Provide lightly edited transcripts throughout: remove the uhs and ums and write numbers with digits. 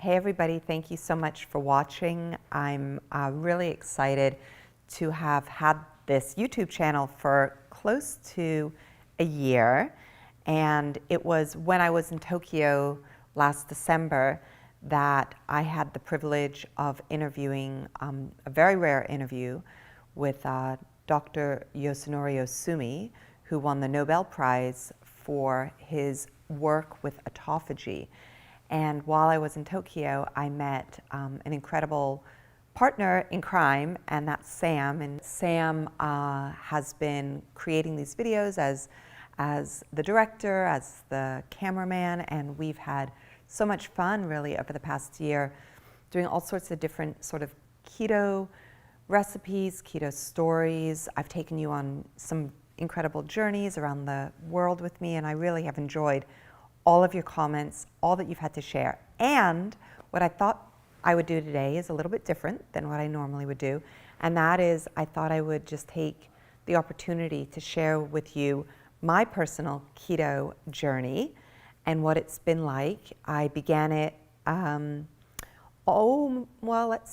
Hey everybody, thank you so much for watching. I'm really excited to have had this YouTube channel for close to a year, and it was when I was in Tokyo last December that I had the privilege of interviewing a very rare interview with Dr. Yosunori Osumi, who won the Nobel Prize for his work with autophagy. And while I was in Tokyo, I met an incredible partner in crime, and that's Sam. And Sam has been creating these videos as the director, as the cameraman, and we've had so much fun really over the past year doing all sorts of different sort of keto recipes, keto stories. I've taken you on some incredible journeys around the world with me, and I really have enjoyed all of your comments, all that you've had to share. And what I thought I would do today is a little bit different than what I normally would do, and that is I thought I would just take the opportunity to share with you my personal keto journey and what it's been like. I began it,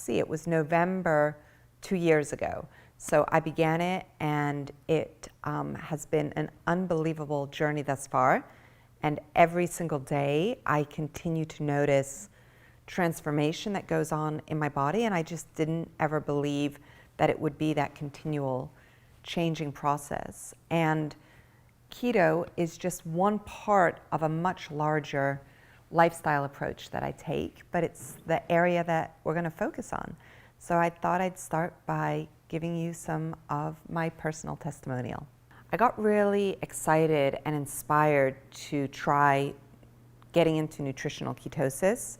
it was November 2 years ago. So I began it, and it has been an unbelievable journey thus far. And every single day, I continue to notice transformation that goes on in my body, and I just didn't ever believe that it would be that continual changing process. And keto is just one part of a much larger lifestyle approach that I take, but it's the area that we're going to focus on. So I thought I'd start by giving you some of my personal testimonial. I got really excited and inspired to try getting into nutritional ketosis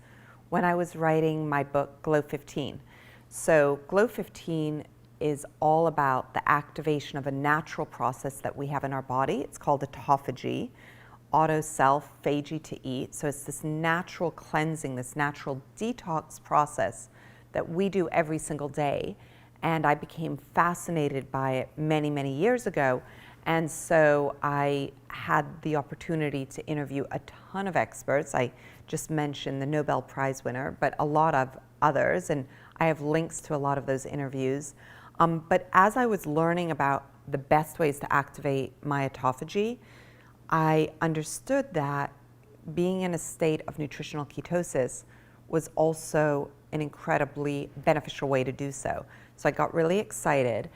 when I was writing my book, Glow 15. So Glow 15 is all about the activation of a natural process that we have in our body. It's called autophagy, auto-self-phagy to eat. So it's this natural cleansing, this natural detox process that we do every single day. And I became fascinated by it many, many years ago. And so I had the opportunity to interview a ton of experts. I just mentioned the Nobel Prize winner, but a lot of others, and I have links to a lot of those interviews. But as I was learning about the best ways to activate my autophagy, I understood that being in a state of nutritional ketosis was also an incredibly beneficial way to do so. So I got really excited,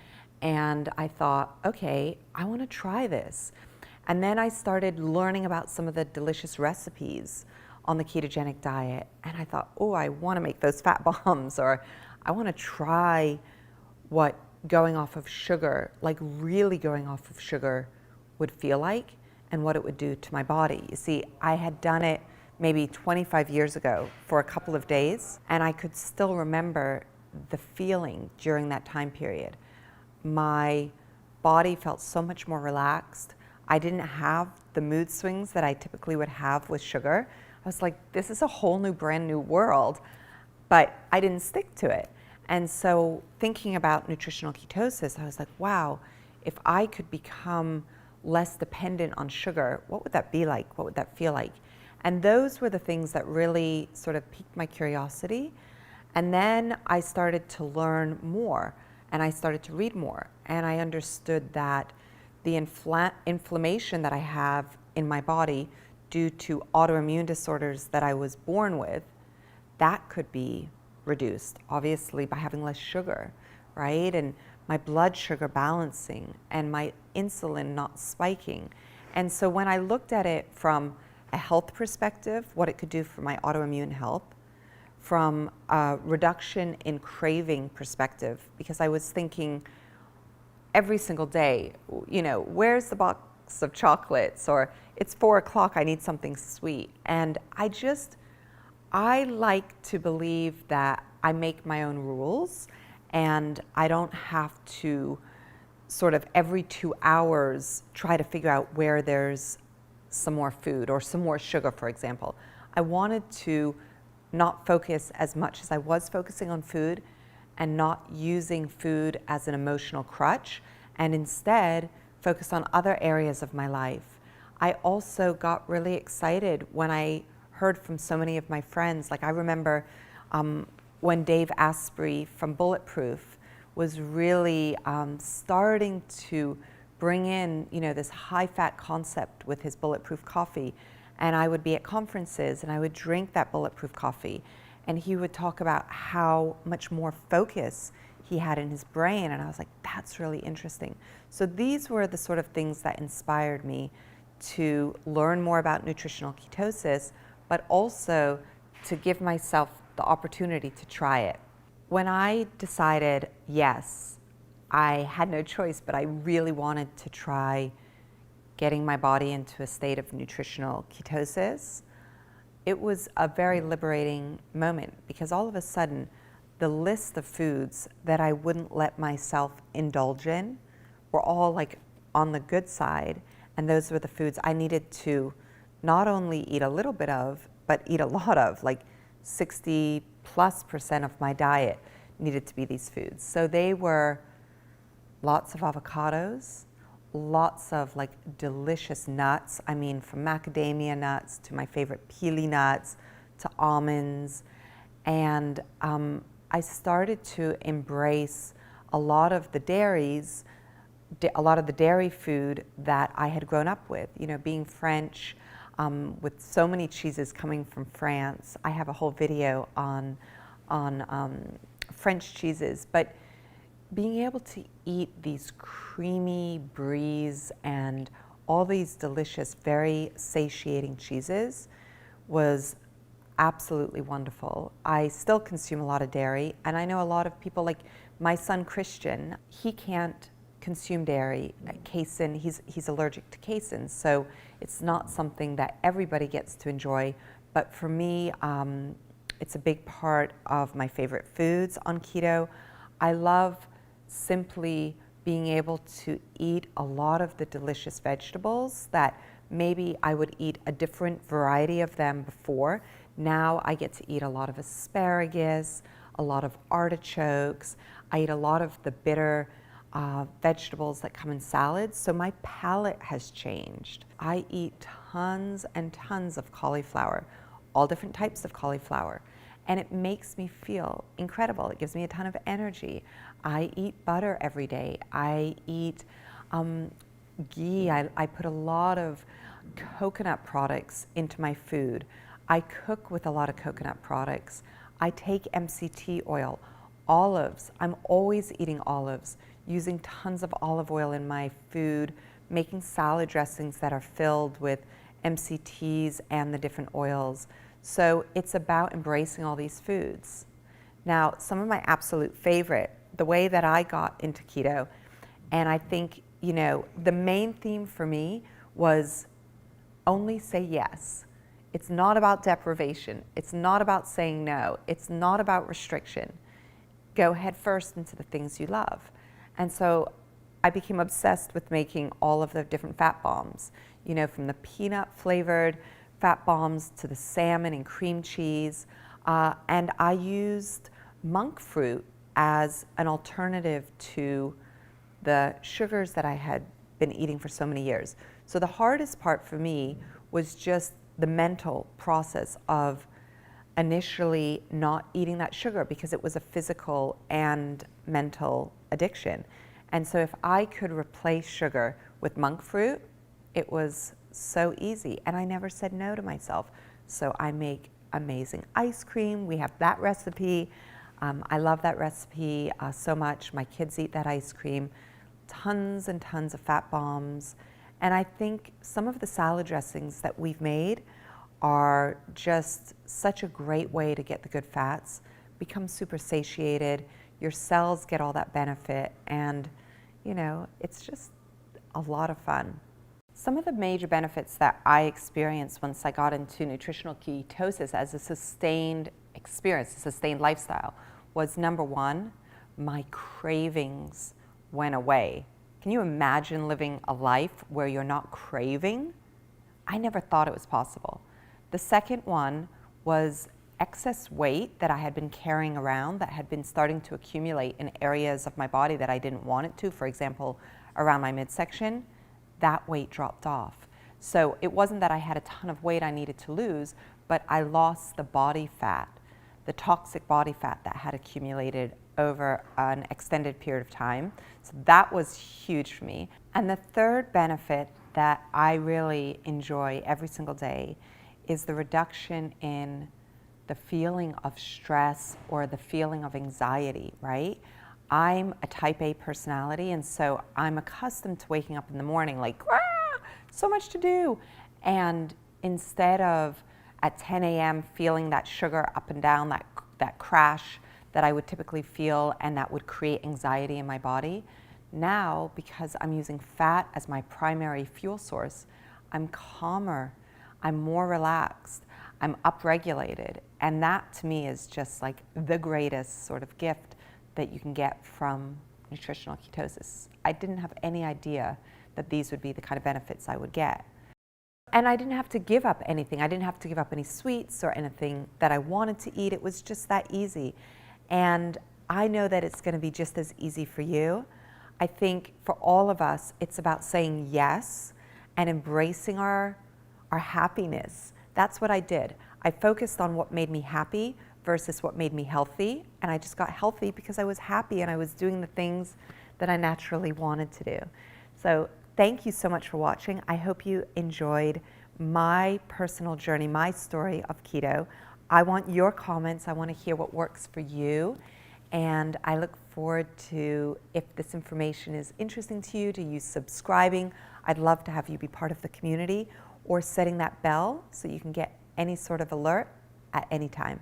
and I thought, okay, I want to try this. And then I started learning about some of the delicious recipes on the ketogenic diet, and I thought, oh, I want to make those fat bombs, or I want to try what going off of sugar, like really going off of sugar, would feel like and what it would do to my body. You see, I had done it maybe 25 years ago for a couple of days, and I could still remember the feeling during that time period. My body felt so much more relaxed. I didn't have the mood swings that I typically would have with sugar. I was like, this is a whole new, brand new world, but I didn't stick to it. And so thinking about nutritional ketosis, I was like, wow, if I could become less dependent on sugar, what would that be like? What would that feel like? And those were the things that really sort of piqued my curiosity. And then I started to learn more, and I started to read more, and I understood that the inflammation that I have in my body due to autoimmune disorders that I was born with, that could be reduced, obviously, by having less sugar, right? And my blood sugar balancing and my insulin not spiking. And so when I looked at it from a health perspective, what it could do for my autoimmune health, from a reduction in craving perspective, because I was thinking every single day, you know, where's the box of chocolates? Or it's 4 o'clock, I need something sweet. And I like to believe that I make my own rules, and I don't have to sort of every 2 hours try to figure out where there's some more food or some more sugar, for example. I wanted to not focus as much as I was focusing on food, and not using food as an emotional crutch, and instead focus on other areas of my life. I also got really excited when I heard from so many of my friends. Like I remember when Dave Asprey from Bulletproof was really starting to bring in, this high-fat concept with his Bulletproof coffee. And I would be at conferences and I would drink that Bulletproof coffee. And he would talk about how much more focus he had in his brain. And I was like, that's really interesting. So these were the sort of things that inspired me to learn more about nutritional ketosis, but also to give myself the opportunity to try it. When I decided, yes, I had no choice, but I really wanted to try getting my body into a state of nutritional ketosis, it was a very liberating moment, because all of a sudden, the list of foods that I wouldn't let myself indulge in were all like on the good side, and those were the foods I needed to not only eat a little bit of, but eat a lot of. Like 60+% of my diet needed to be these foods. So they were lots of avocados, lots of like delicious nuts. I mean, from macadamia nuts to my favorite pili nuts to almonds. And I started to embrace a lot of the dairy food that I had grown up with. Being French, with so many cheeses coming from France. I have a whole video on French cheeses, but being able to eat these creamy bries and all these delicious, very satiating cheeses was absolutely wonderful. I still consume a lot of dairy, and I know a lot of people, like my son Christian, he can't consume dairy. Casein, he's allergic to casein, so it's not something that everybody gets to enjoy. But for me, it's a big part of my favorite foods on keto. I love simply being able to eat a lot of the delicious vegetables that maybe I would eat a different variety of them before. Now I get to eat a lot of asparagus, a lot of artichokes. I eat a lot of the bitter vegetables that come in salads. So my palate has changed. I eat tons and tons of cauliflower, all different types of cauliflower. And it makes me feel incredible. It gives me a ton of energy. I eat butter every day. I eat ghee. I put a lot of coconut products into my food. I cook with a lot of coconut products. I take MCT oil, olives. I'm always eating olives, using tons of olive oil in my food, making salad dressings that are filled with MCTs and the different oils. So it's about embracing all these foods. Now, some of my absolute favorite, the way that I got into keto, and I think, the main theme for me was only say yes. It's not about deprivation. It's not about saying no. It's not about restriction. Go head first into the things you love. And so I became obsessed with making all of the different fat bombs, from the peanut flavored fat bombs to the salmon and cream cheese. And I used monk fruit as an alternative to the sugars that I had been eating for so many years. So the hardest part for me was just the mental process of initially not eating that sugar, because it was a physical and mental addiction. And so if I could replace sugar with monk fruit, it was so easy. And I never said no to myself. So I make amazing ice cream. We have that recipe. I love that recipe so much. My kids eat that ice cream. Tons and tons of fat bombs. And I think some of the salad dressings that we've made are just such a great way to get the good fats, become super satiated, your cells get all that benefit, and it's just a lot of fun. Some of the major benefits that I experienced once I got into nutritional ketosis as a sustained experience, a sustained lifestyle, was number one, my cravings went away. Can you imagine living a life where you're not craving? I never thought it was possible. The second one was excess weight that I had been carrying around that had been starting to accumulate in areas of my body that I didn't want it to, for example, around my midsection. That weight dropped off. So it wasn't that I had a ton of weight I needed to lose, but I lost the body fat, the toxic body fat that had accumulated over an extended period of time. So that was huge for me. And the third benefit that I really enjoy every single day is the reduction in the feeling of stress or the feeling of anxiety, right? I'm a type A personality, and so I'm accustomed to waking up in the morning like, so much to do. And instead of at 10 a.m. feeling that sugar up and down, that crash that I would typically feel and that would create anxiety in my body, now, because I'm using fat as my primary fuel source, I'm calmer, I'm more relaxed, I'm upregulated. And that to me is just like the greatest sort of gift that you can get from nutritional ketosis. I didn't have any idea that these would be the kind of benefits I would get. And I didn't have to give up anything. I didn't have to give up any sweets or anything that I wanted to eat. It was just that easy. And I know that it's going to be just as easy for you. I think for all of us, it's about saying yes and embracing our happiness. That's what I did. I focused on what made me happy versus what made me healthy. And I just got healthy because I was happy and I was doing the things that I naturally wanted to do. So thank you so much for watching. I hope you enjoyed my personal journey, my story of keto. I want your comments. I want to hear what works for you. And I look forward to, if this information is interesting to you subscribing. I'd love to have you be part of the community, or setting that bell so you can get any sort of alert at any time.